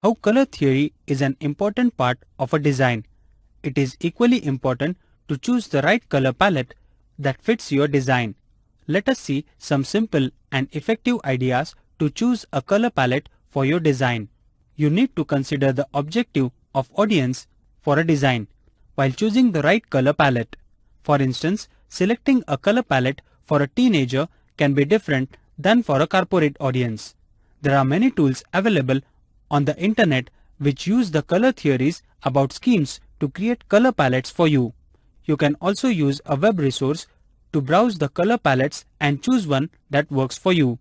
How color theory is an important part of a design. It is equally important to choose the right color palette that fits your design. Let us see some simple and effective ideas to choose a color palette for your design. You need to consider the objective of audience for a design while choosing the right color palette. For instance, selecting a color palette for a teenager can be different than for a corporate audience. There are many tools available on the internet which use the color theories about schemes to create color palettes for you. You can also use a web resource to browse the color palettes and choose one that works for you.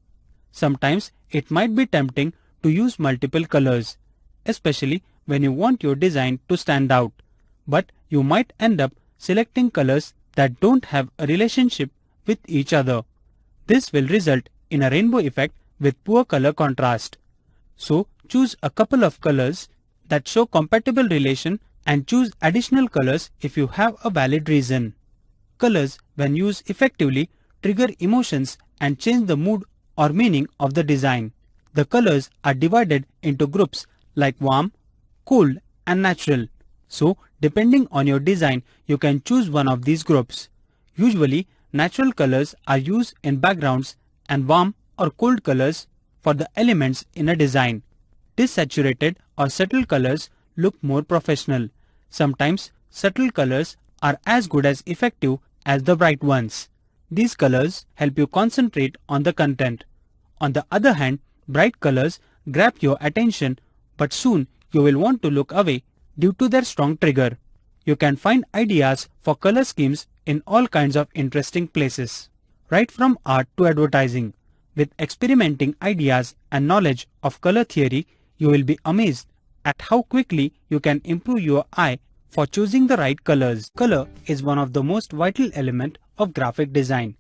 Sometimes it might be tempting to use multiple colors, especially when you want your design to stand out, but you might end up selecting colors that don't have a relationship with each other. This will result in a rainbow effect with poor color contrast. So choose a couple of colors that show compatible relation and choose additional colors if you have a valid reason. Colors, when used effectively, trigger emotions and change the mood or meaning of the design. The colors are divided into groups like warm, cold, and natural. So, depending on your design, you can choose one of these groups. Usually, natural colors are used in backgrounds and warm or cold colors for the elements in a design. Desaturated or subtle colors look more professional. Sometimes subtle colors are as good as effective as the bright ones. These colors help you concentrate on the content. On the other hand, bright colors grab your attention, but soon you will want to look away due to their strong trigger. You can find ideas for color schemes in all kinds of interesting places, right from art to advertising. With experimenting ideas and knowledge of color theory, you will be amazed at how quickly you can improve your eye for choosing the right colors. Color is one of the most vital elements of graphic design.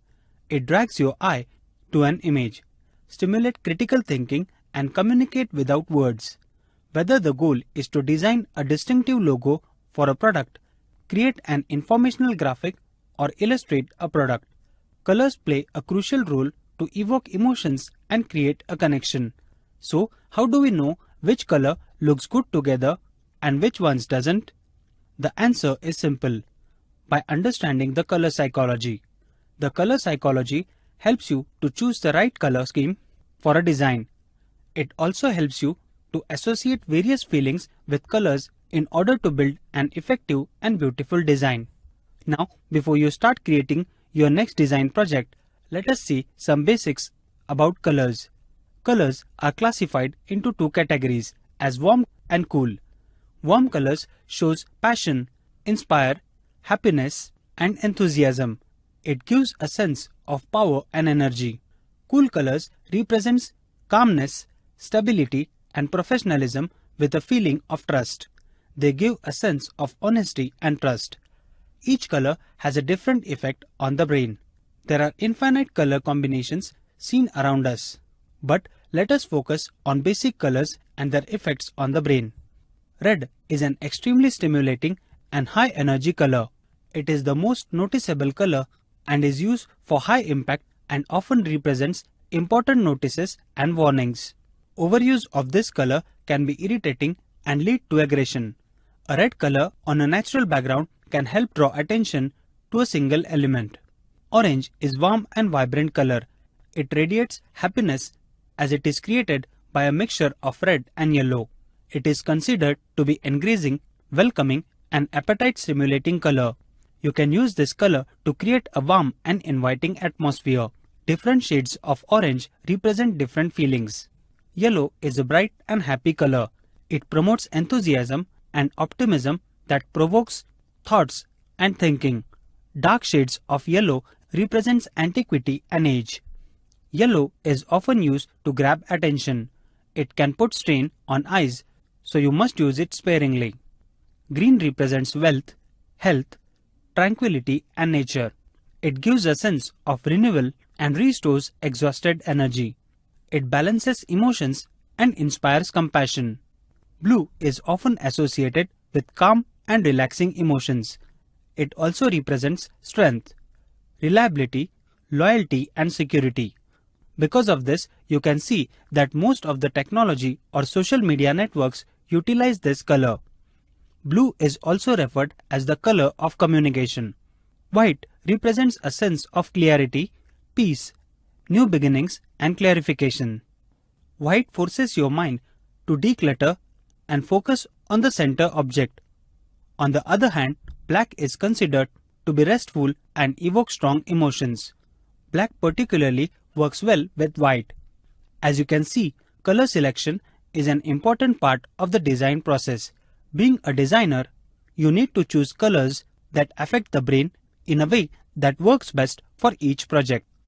It drags your eye to an image, stimulate critical thinking, and communicate without words. Whether the goal is to design a distinctive logo for a product, create an informational graphic, or illustrate a product, colors play a crucial role to evoke emotions and create a connection. So, how do we know which color looks good together and which ones doesn't? The answer is simple. By understanding the color psychology. The color psychology helps you to choose the right color scheme for a design. It also helps you to associate various feelings with colors in order to build an effective and beautiful design. Now, before you start creating your next design project, let us see some basics about colors. Colors are classified into two categories as warm and cool. Warm colors shows passion, inspire, happiness, and enthusiasm. It gives a sense of power and energy. Cool colors represents calmness, stability, and professionalism with a feeling of trust. They give a sense of honesty and trust. Each color has a different effect on the brain. There are infinite color combinations seen around us. But let us focus on basic colors and their effects on the brain. Red is an extremely stimulating and high energy color. It is the most noticeable color and is used for high impact and often represents important notices and warnings. Overuse of this color can be irritating and lead to aggression. A red color on a natural background can help draw attention to a single element. Orange is warm and vibrant color. It radiates happiness as it is created by a mixture of red and yellow. It is considered to be engaging, welcoming, and appetite-stimulating color. You can use this color to create a warm and inviting atmosphere. Different shades of orange represent different feelings. Yellow is a bright and happy color. It promotes enthusiasm and optimism that provokes thoughts and thinking. Dark shades of yellow represents antiquity and age. Yellow is often used to grab attention. It can put strain on eyes, so you must use it sparingly. Green represents wealth, health, tranquility, and nature. It gives a sense of renewal and restores exhausted energy. It balances emotions and inspires compassion. Blue is often associated with calm and relaxing emotions. It also represents strength, reliability, loyalty, and security. Because of this, you can see that most of the technology or social media networks utilize this color. Blue is also referred as the color of communication. White represents a sense of clarity, peace, new beginnings and clarification. White forces your mind to declutter and focus on the center object. On the other hand, black is considered to be restful and evoke strong emotions. Black particularly works well with white. As you can see, color selection is an important part of the design process. Being a designer, you need to choose colors that affect the brain in a way that works best for each project.